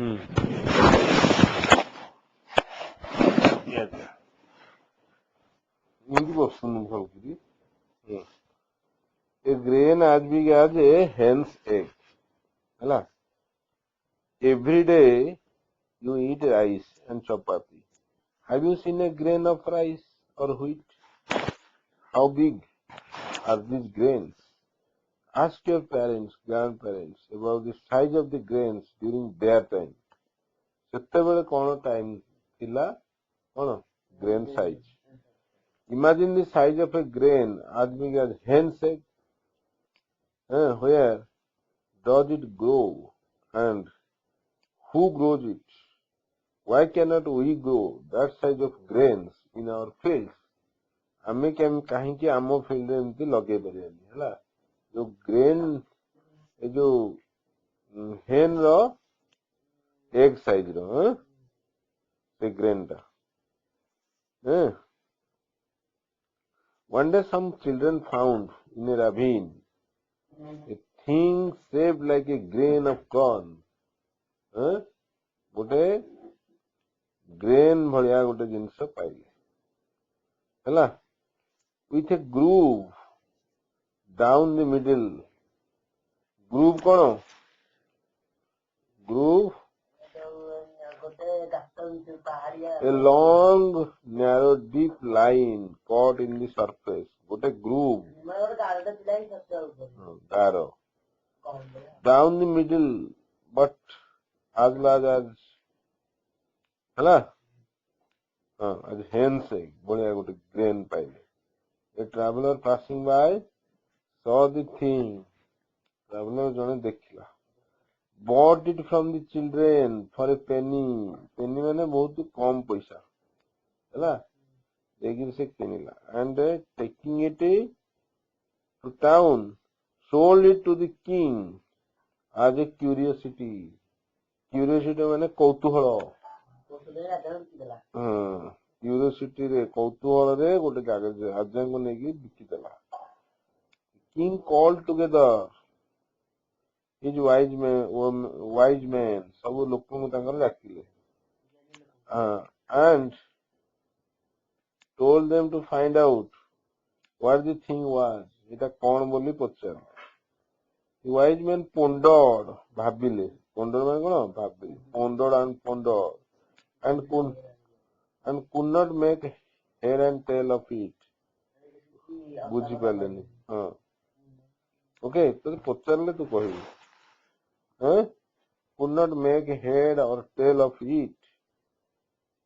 A grain as big as a hen's egg. Hello. Every day you eat rice and chapati. Have you seen a grain of rice or wheat? How big are these grains? Ask your parents, grandparents about the size of the grains during their time. ସେତେବେଳେ କ'ଣ time ଥିଲା କ'ଣ grain size. Imagine the size of a grain as big as hen's egg. Where does it grow and who grows it? Why cannot we grow that size of grains in our fields? ଆମେ କାହିଁକି ଆମ ଫିଲ୍ଡରେ ଏମିତି ଲଗେଇ ପାରିବାନି ହେଲା ଯୋଉ grain ଏ ଯୋଉ ହେନ୍ ର egg size ର ସେ grain ଟା One day some children found in a ravine a thing shaped like a grain of corn. ଗୋଟେ grain ଭଳିଆ ଗୋଟେ ଜିନିଷ ପାଇଲେ ହେଲା with a groove down the middle. Groove କ'ଣ groove a long narrow deep line caught in the surface. What a groove arrow down the middle but as large as hello as hen's egg बढ़िया गोटे grain पाइले. A traveler passing by saw the thing. Traveler जने देखला bought it from the children for a penny. Penny माने बहुत कम पैसा हैला लेकिन से किनिला and taking it to town sold it to the king as a curiosity. Curiosity माने कौतूहल curiosity रे कौतूहल रे गोटे कागज राजा को नेकी बिकी देला. King called together his wise men सब लोगों को तांकर डाकिले and told them to find out what the thing was. एटा कौन बोली पचार. The wise men pondered भाबिले ponder माने कोन भाबिले pondered and could not make head and tail of it. बुझी पालेनी okay तो पचारले तू कहिबी could not make head or tail of it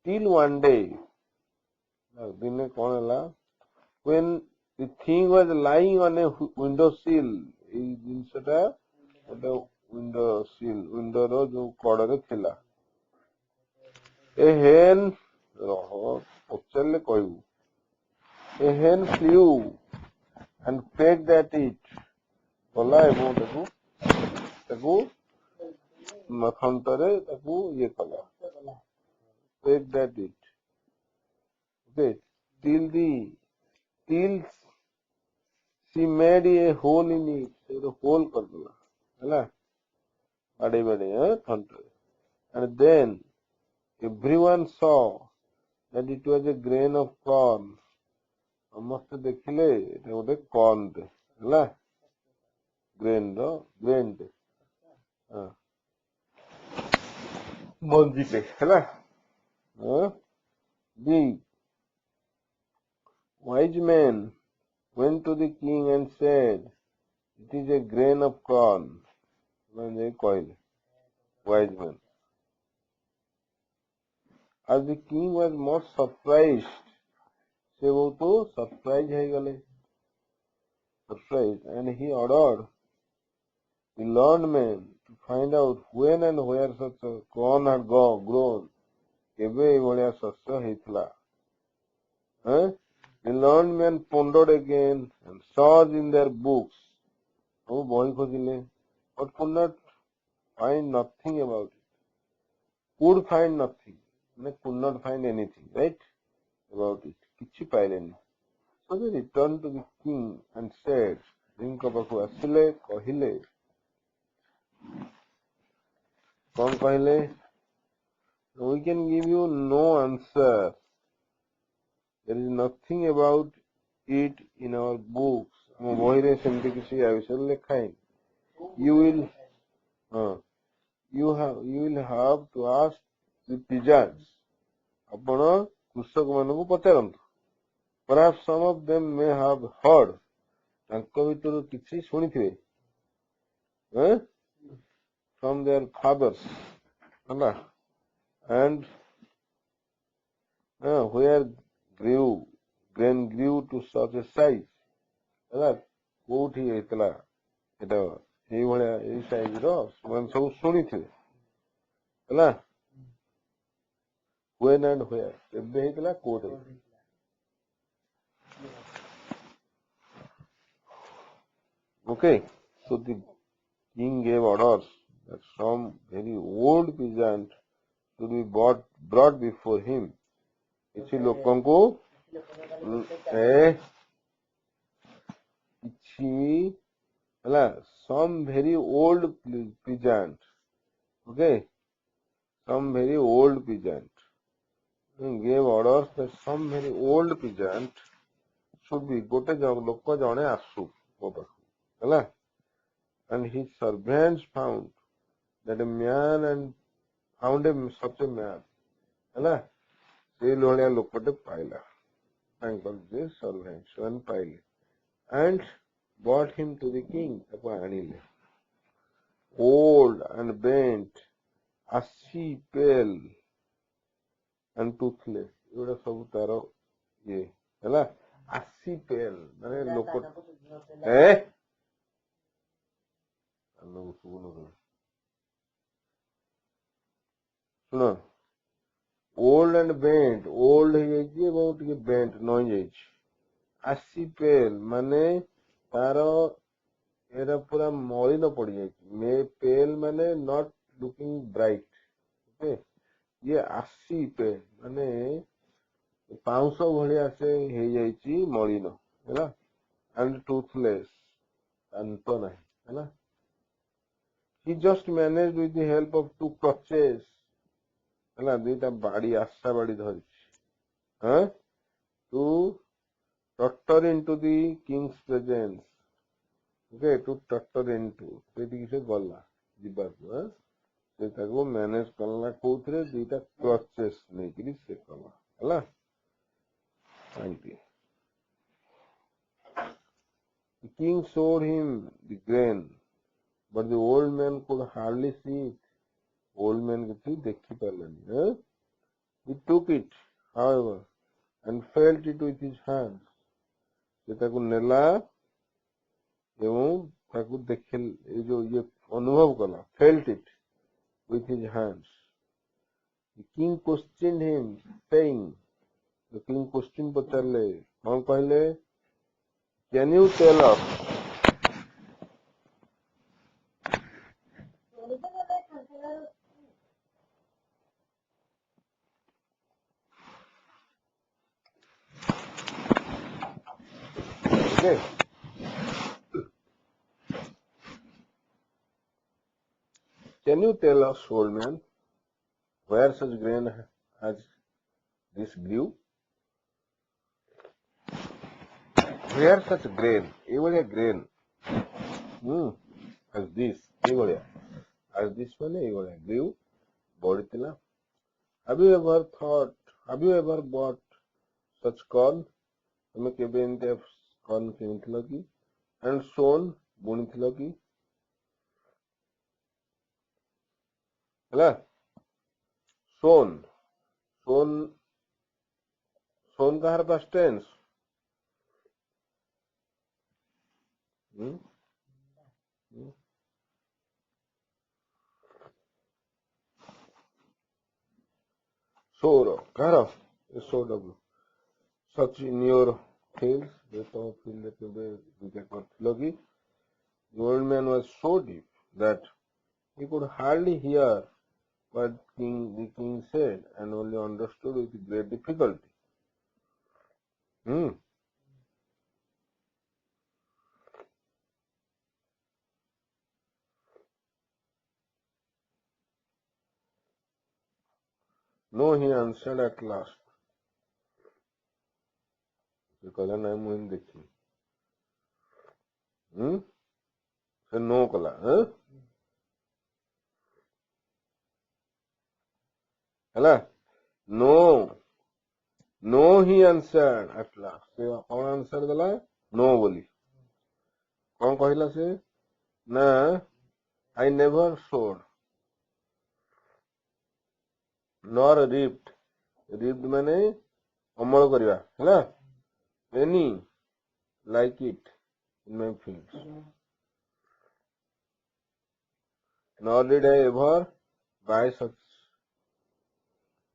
till one day दिने कौन हैला when the thing was lying on a window sill. ए जिंसटा ओटा window sill window रो जो कड़ रे थिला. A hen पचारले कहबू a hen flew and pecked at it. बोला एवं ताकू मखंतरे ताकू ये कला pecked at it. Okay, till she made a hole in it. So hole कर दिला हैला बड़े खंतरे. And then everyone saw that it was a grain of corn. ସମସ୍ତେ ଦେଖିଲେ ଏଟା ଗୋଟେ corn ଟେ ହେଲା grain ଟେ ମଞ୍ଜିଟେ ହେଲା. The wise men went to the king and said, it is a grain of corn. ମାନେ କହିଲେ wise men. As the king was most surprised, ସେ ବହୁତ surprise ହେଇଗଲେ surprised and he ordered the learned men to find out when and where such a corn had grown. କେବେ ଏଭଳିଆ ଶସ୍ୟ ହେଇଥିଲା. The learned men pondered again and searched in their books. ସବୁ ବହି ଖୋଜିଲେ but could not find nothing about it. Could find nothing ମାନେ could not find anything right about it. କିଛି ପାଇଲେନି. So they returned to the king and said, king ପାଖକୁ ଆସିଲେ କହିଲେ କ'ଣ କହିଲେ We can give you no answer. There is nothing about it in our books. ଆମ ବହିରେ ସେମିତି କିଛି ଆ ବିଷୟରେ ଲେଖା ହେଇନି. You will have to ask the peasants. ଆପଣ କୃଷକମାନଙ୍କୁ ପଚାରନ୍ତୁ. Perhaps some of them may have heard. ତାଙ୍କ ଭିତରୁ କିଛି ଶୁଣିଥିବେ. From their fathers. And where grain grew to such a size. କୋଉଠି ହେଇଥିଲା ଏଟା ଏଇଭଳିଆ ଏଇ ସାଇଜ ର ସେମାନେ ସବୁ ଶୁଣିଥିବେ ହେଲା. when and where ଏବେ ହେଇଥିଲା କୋଉଠି. Okay, so the king gave orders that some very old peasant should be brought before him. କିଛି ଲୋକଙ୍କୁ କିଛି ହେଲା some very old peasant. Okay, some very old peasant gave orders that some very old peasant should be ଗୋଟେ ଲୋକ ଜଣେ ଆସୁ ମୋ ପାଖକୁ ହେଲା. And his servants found that a man and found such a man ହେଲା. ସେ ଭଳିଆ ଲୋକଟେ ପାଇଲା ତାଙ୍କର ଯେ servants ସେମାନେ ପାଇଲେ. And brought him to the king. ତାକୁ ଆଣିଲେ. Old and bent, ashy, pale and toothless. ଏଗୁଡା ସବୁ ତାର ଇଏ ହେଲା. ashy pale ମାନେ ଲୋକ ଶୁଣ old and bent. old ହେଇଯାଇଛି ଏବଂ ଟିକେ bent ନଇଁ ଯାଇଛି. ashy pale ମାନେ ତାର ଏରା ପୁରା ମଳିନ ପଡିଯାଇଛି. pale ମାନେ not looking bright. Okay, ଇଏ ashy pale ମାନେ ପାଉଁଶ ଭଳିଆ ସେ ହେଇଯାଇଛି ମଳିନ ହେଲା. and toothless ଦାନ୍ତ ନାହିଁ ହେଲା. he just managed with the help of 2 crutches ହେଲା. ଦୁଇଟା ବାଡି ଆଶା ବାଡି ଧରିଛି to totter into the king's presence. Okay, to totter into ସେଠିକି ସେ ଗଲା ଯିବାକୁ ସେ ତାକୁ ମ୍ୟାନେଜ କଲା କୋଉଥିରେ ଦୁଇଟା କ୍ରଚେସ୍ ନେଇକିରି ସେ କଲା ହେଲା. The king showed him the grain, but the old man could hardly see it. Old man କିଛି ଦେଖି ପାରିଲାନି. He took it, however, and felt it with his hands. ସେ ତାକୁ ନେଲା ଏବଂ ତାକୁ ଦେଖିଲ ଏ ଯୋଉ ଇଏ ଅନୁଭବ କଲା. felt it with his hands. The king questioned him, saying, the king question ପଚାରିଲେ କଣ କହିଲେ? Can you tell us? Okay. Can you tell us, old man, where such grain as this grew? Where such grain? ଏଇଭଳିଆ grain. As this. ଏଇଭଳିଆ. As this ମାନେ ଏଇଭଳିଆ. grew. ବଢିଥିଲା. Have you ever bought such corn? ତମେ କେବେ ଏମିତି corn କିଣିଥିଲ କି? And sown ବୁଣିଥିଲ କି? ହେଲା. sown କାହାର past tense? sow କାହାର? SOW. such in your fields. ତମ field କେବେ ପୂଜା କରିଥିଲ କି? The old man was so deep that he could hardly hear what the king said and only understood with great difficulty. No, he answered at last. ସେ କହିଲା ନାଇଁ ମୁଁ ଏମିତି ଦେଖିନି। ସେ नो କଲା। ହେଲା no he answered at last। ସେ କଣ ଆନ୍ସର ଦେଲା? नो ବୋଲି। କଣ କହିଲା ସେ? ନା I never sowed nor reaped ମାନେ ଅମଳ କରିବା ହେଲା any like it in my fields nor did I ever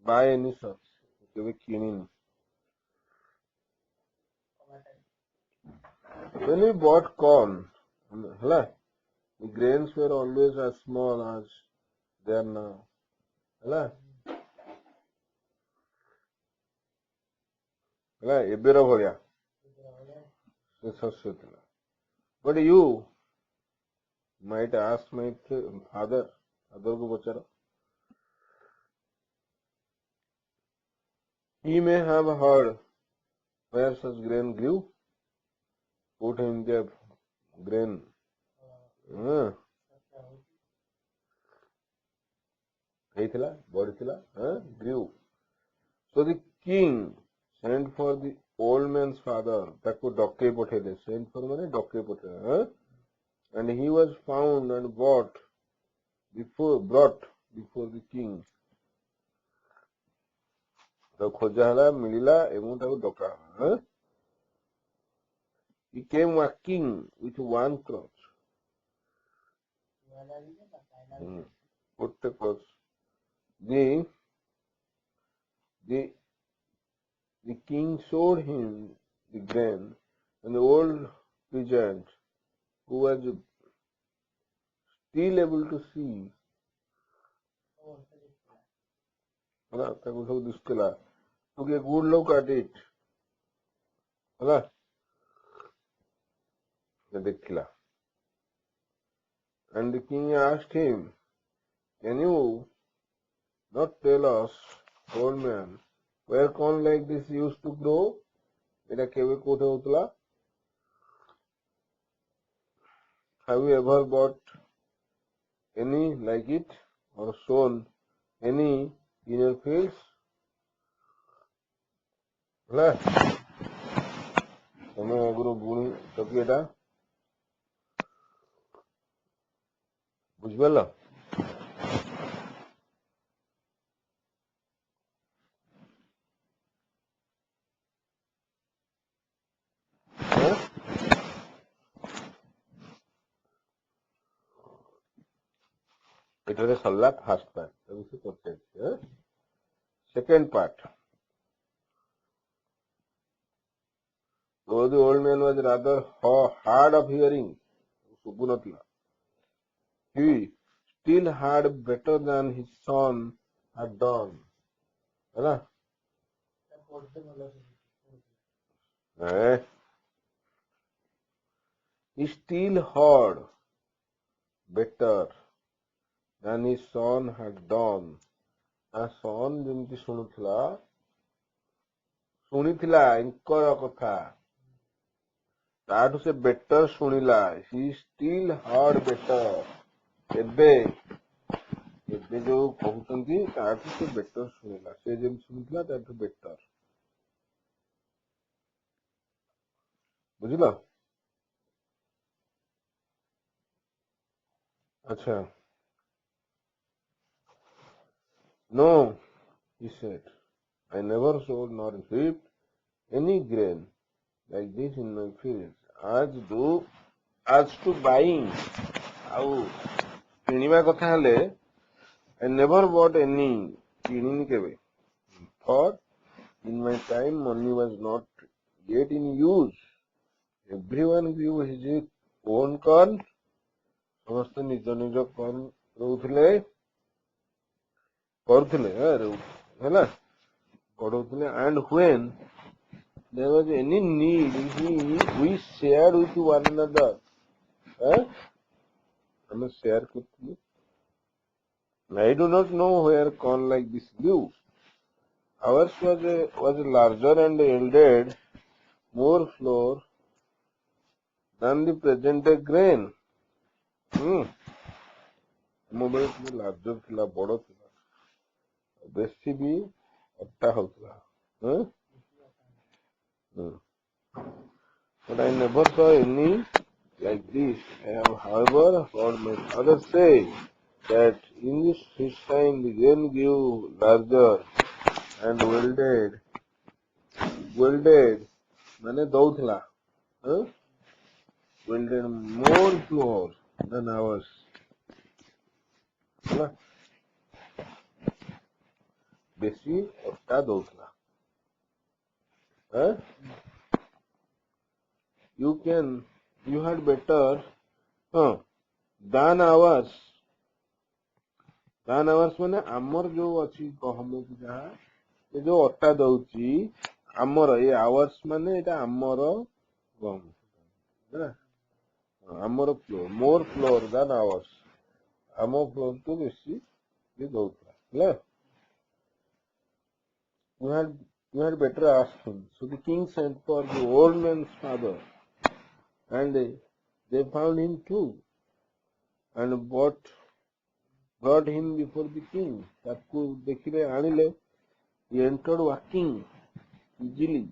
buy any such। କେବେ କିଣିନି। when we bought corn ହେଲା the grains were always as small as they are now ହେଲା ଏବେର ଭଳିଆ ସେ ଶସ୍ୟ ଥିଲା। but you might ask my father କୁ ପଚାର। he may have heard where such grain grew। କୋଉଠି ଏମିତିଆ ଗ୍ରେନ୍ ହେଇଥିଲା ବଢିଥିଲା grew। so the king sent for the old man's father। ତାକୁ ଡକେଇ ପଠେଇଲେ। sent for ମାନେ ଡକେଇ ପଠେଇଲେ। and he was found and brought before the king। ତାକୁ ଖୋଜା ହେଲା ମିଳିଲା ଏବଂ ତାକୁ ଡକା ହେଲା। he came walking with one crutch। ଗୋଟେ crutch। the king showed him the grain and the old peasant who was still able to see ହେଲା ତାକୁ ସବୁ ଦିଶୁଥିଲା took a good look at it ହେଲା ଦେଖିଲା। and the king asked him can you not tell us old man where corn like this used to grow। ଏଟା କେବେ କୋଉଠି ହଉଥିଲା? have you ever bought any like it or sown any in your fields। ହେଲା ତମେ ଆଗରୁ ବୁଣିଛ କି ଏଟା? ବୁଝିପାରିଲ? ଏଠାରେ ସରିଲା ଫାର୍ଷ୍ଟ ପାର୍ଟ। ତାକୁ ସେ ପଚାରିଛି। Second part though the old man was rather hard of hearing ଶୁଭୁ ନଥିଲା he still had better than his son had done ହେଲା he still heard better than his son had done। ତା son ଯେମିତି ଶୁଣିଥିଲା ଏଙ୍କର କଥା ତାଠୁ ସେ ବେଟର ଶୁଣିଲା। he still heard better। ଏବେ ଯୋଉ କହୁଛନ୍ତି ତାଠୁ ସେ ବେଟର ଶୁଣିଲା। ସେ ଯେମିତି ଶୁଣିଥିଲା ତାଠୁ ବେଟର। ବୁଝିଲ? ଆଚ୍ଛା no he said I never sowed nor reaped any grain like this in my fields। as to buying ଆଉ କିଣିବା କଥା ହେଲେ I never bought any କିଣିନି କେବେ। for in my time money was not yet in use। everyone grew his own corn। ସମସ୍ତେ ନିଜ ନିଜ corn କରୁଥିଲେ ହେଲା ବଢଉଥିଲେ। and when there was any need we shared with one another। ଆମେ share କରୁଥିଲୁ। I do not know where corn like this grew। Ours was larger and yielded more flour than the present day grain. ଆମ ବେଳେ ଟିକେ larger ଥିଲା, ବଡ ଥିଲା, ବେଶୀ ବି ଅଟା ହଉଥିଲା. But I never saw any like this. I have, however, heard my father say that in his time the grain grew larger and welded ମାନେ ଦଉଥିଲା, welded more flour than ours. ହେଲା, ବେଶୀ ଅଟା ଦଉଥିଲା. You had better than ours. ମାନେ ଆମର ଯୋଉ ଅଛି ଗହମକୁ ଯାହା ଏ ଯୋଉ ଅଟା ଦଉଛି ଆମର, ଏ ଆୱାର୍ସ ମାନେ ଏଇଟା ଆମର ଗହମ, ଆମର ଫ୍ଲୋର, ମୋର ଫ୍ଲୋର ଦାନ ଆୱାର୍ସ, ଆମ ଫ୍ଲୋର ଠୁ ବେଶୀ ଦଉଥିଲା. ହେଲା, you had better ask him. So the king sent for the old man's father, and they found him too, and brought him before the king. ତାକୁ ଦେଖିଲେ, ଆଣିଲେ. He entered walking easily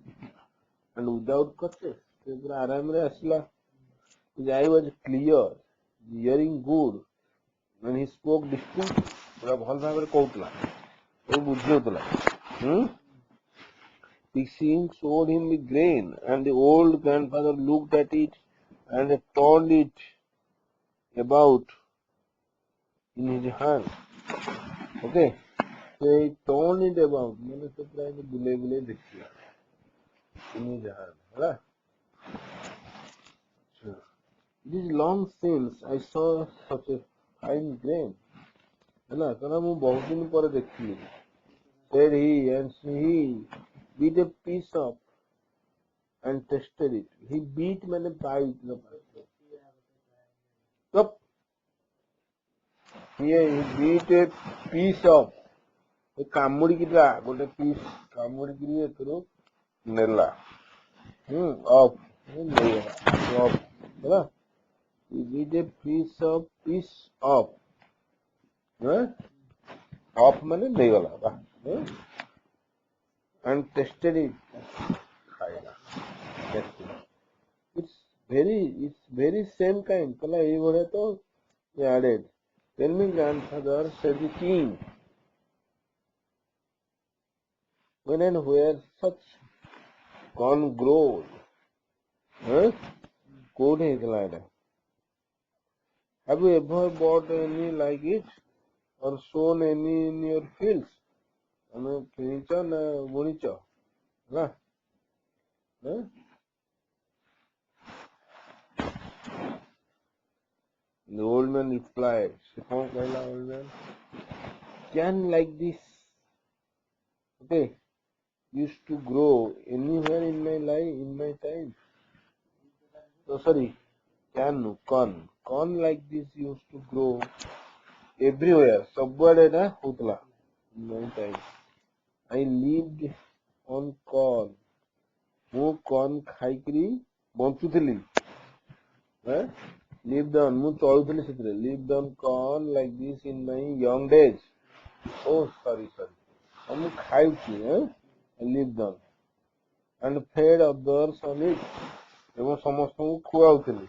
and without crutches. ସେ ପୁରା ଆରାମରେ ଆସିଲା. His eye was clear, hearing good, and he spoke distinctly. ପୁରା ଭଲ ଭାବରେ କହୁଥିଲା, ବୁଝି ହଉଥିଲା. The king showed him the grain, and the old grandfather looked at it and turned it about in his hand. Okay, so he turned it about, मैंने तो प्राय बुले देखिया in his hand. Right? It is long since I saw such a fine grain. है ना, कहना मैं बहुत दिन पर देखी. Said he, and he beat a piece up and tested it. He beat मैंने bite the cup. Here he beat a piece of କାମୁଡିକିଟା ଗୋଟେ ପିସ୍ କାମୁଡିକିରି ଏଥିରୁ ନେଲା, ଅଫ୍ ନେଇଗଲା, ଅଫ୍ ହେଲା. He beat a piece of of ମାନେ ନେଇଗଲା ବା, and tested it, ଖାଇଲା. It's very same kind. କହିଲା ଏଇଭଳିଆ ତ added. Tell me, grandfather, said the king, when and where such corn grows? କୋଉଠି ହେଇଥିଲା ଏଇଟା? Have you ever bought any like it or sown any in your fields? ଆମେ କିଣିଛ ନା ବୁଣିଛ? ହେଲା, the old man replied. ସେ କଣ କହିଲା old man? Can like this, okay, used to grow anywhere in my time. So sorry, corn like this used to grow everywhere. ସବୁଆଡେ ଏଟା ହଉଥିଲା in my time. I lived on corn. ମୁଁ corn ଖାଇକିରି ବଞ୍ଚୁଥିଲି. Lived on, ମୁଁ ଚଳୁଥିଲି ସେଥିରେ. Lived on corn like this in my young days. Oh, sorry. ମୁଁ ଖାଉଛି, I lived on and fed others on it. ଏବଂ ସମସ୍ତଙ୍କୁ ଖୁଆଉଥିଲି.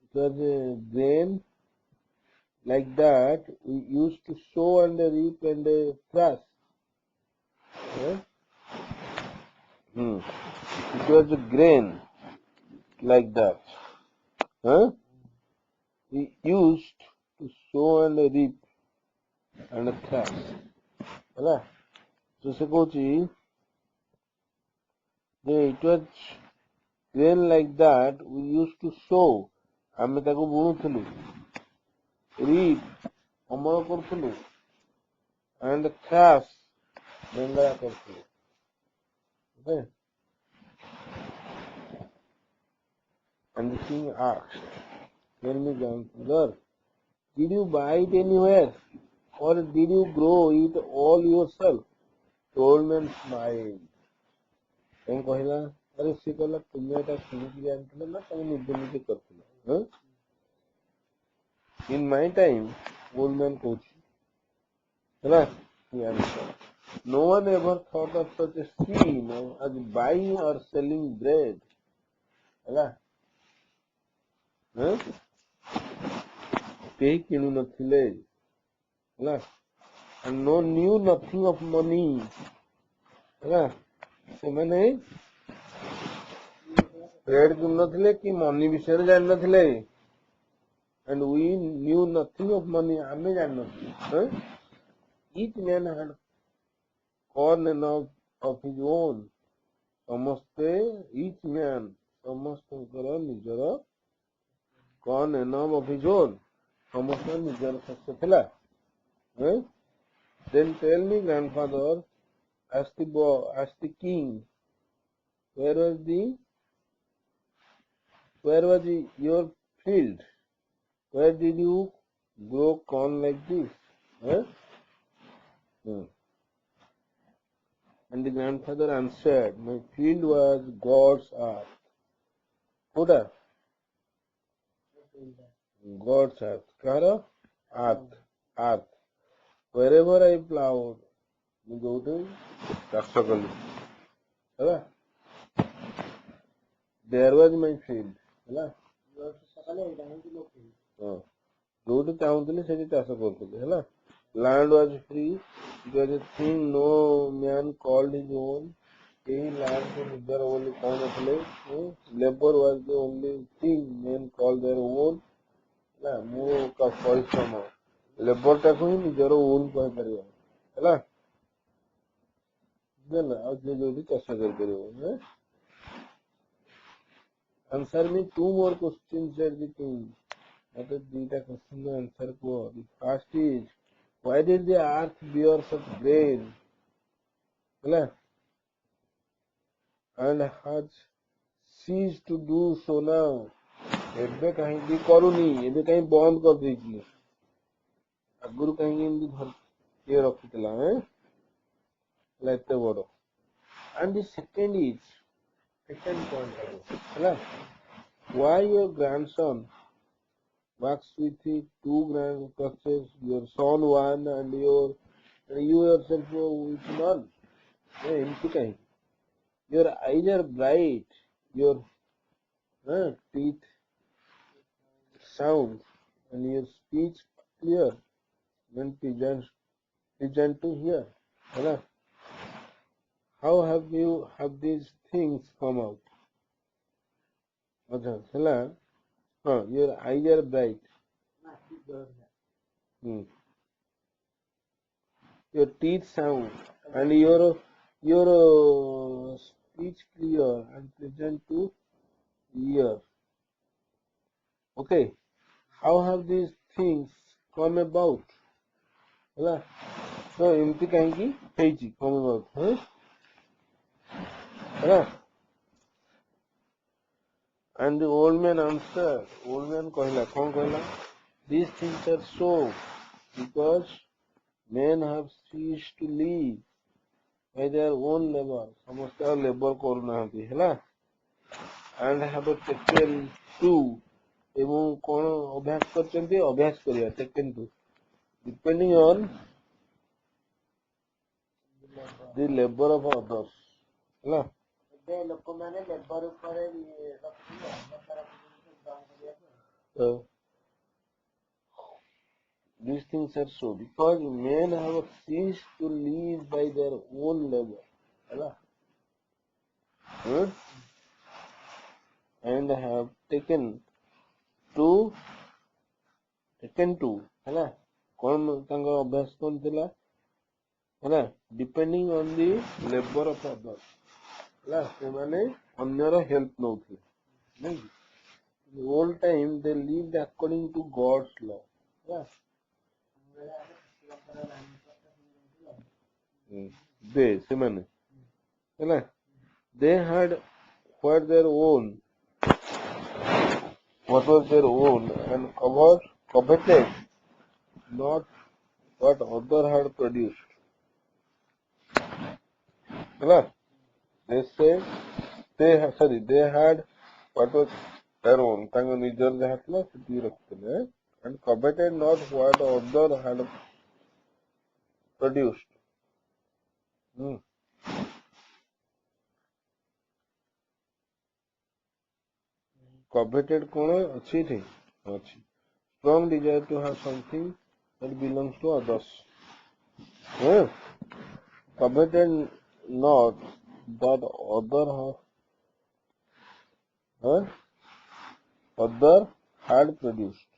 It was a grain like that we used to sow and reap and thrash. It was a grain like that. We used to sow and reap and thrash. ହେଲା, so ସେ କହୁଛି ଯେ it was grain like that we used to sow, ଆମେ ତାକୁ ବୁଣୁଥିଲୁ, reap ଅମଳ କରୁଥିଲୁ, and thrash ବେଙ୍ଗଳା କରୁଥିଲୁ. Okay? And the king asked, tell me, grandfather, did you buy it anywhere? or did you grow it all yourself? The old man smiled. कौन कहला अरे सी कहला तुम एटा किनिकी जानथिल ना तुम निजे निजे करथिल in my time old man कहछि हैला he answered. No one ever thought of such a scheme as buying or selling bread. हैला केही किनु नथिले हैला and no knew nothing of money हैला ସେମାନେ ब्रेड किनु नथिले कि मनी विषय जान नथिले and we knew nothing of money आमे जान नथिले each man had corn enough of his own ସମସ୍ତେ each man ସମସ୍ତଙ୍କର ନିଜର corn enough of his own ସମସ୍ତଙ୍କର ନିଜର ଶସ୍ୟ ଥିଲା then tell me grandfather asked the king where was your field? Where did you grow corn like this? And the grandfather answered, my field was God's earth. What? God's earth. Kara? Earth. Wherever I plowed, you go to Rastrakali. There was my field. Land was free. It was a thing no man called his own. Land only labor was the only thing men called their own. Labor taku hi nijara own koi paribo. Hela dena au je jodi chasa kari paribo. Answer me two more questions, said the king. That is the question answer ko. The first is, why did the earth bear such grain? And has ceased to do so now. ଏବେ କାହିଁକି କରୁନି ଏବେ କାହିଁ ବନ୍ଦ କରିଦେଇଛି ଆଗରୁ କାହିଁକି ଏମିତି ଇଏ ରଖିଥିଲା ଏତେ ବଡ and the second point ହେଲା why your grandson works with two grand crutches, your son one and you yourself with none ଏମିତି କାହିଁକି your eyes are bright, your teeth sound and your speech clear and pleasant to hear. How have these things come out? Your eyes are bright. Your teeth sound and your speech clear and pleasant to hear. Okay. How have these things come about? So एमती कहीं come about, And the old man answered. Old man कहला, these things are so because men have ceased to live by their own labor. समस्त labor କରୁନାହାନ୍ତି ହେଲା, and have taken to ଏବଂ କଣ ଅଭ୍ୟାସ କରିଛନ୍ତି ଅଭ୍ୟାସ କରିବା taken to depending on the labor of others ହେଲା ଏବେ ଲୋକମାନେ labor ଉପରେ these things are so because men have ceased to live by their own labor ହେଲା and have taken to ହେଲା କଣ ତାଙ୍କ ଅଭ୍ୟାସ କଣ ଥିଲା ହେଲା depending on the labor of others ହେଲା ସେମାନେ ଅନ୍ୟର help ନଉଥିଲେ ନାଇଁ the whole time they lived according to God's law ହେଲା ସେମାନେ ହେଲା they had what was their own and coveted not what other had produced. Hello? They said they had what was their own. ତାଙ୍କ ନିଜର ଯାହା ଥିଲା ସେତିକି ରଖିଥିଲେ and coveted not what other had produced. Coveted କଣ ଅଛି ଏଠି? ଅଛି. Strong desire to have something that belongs to others. Coveted not that other had produced.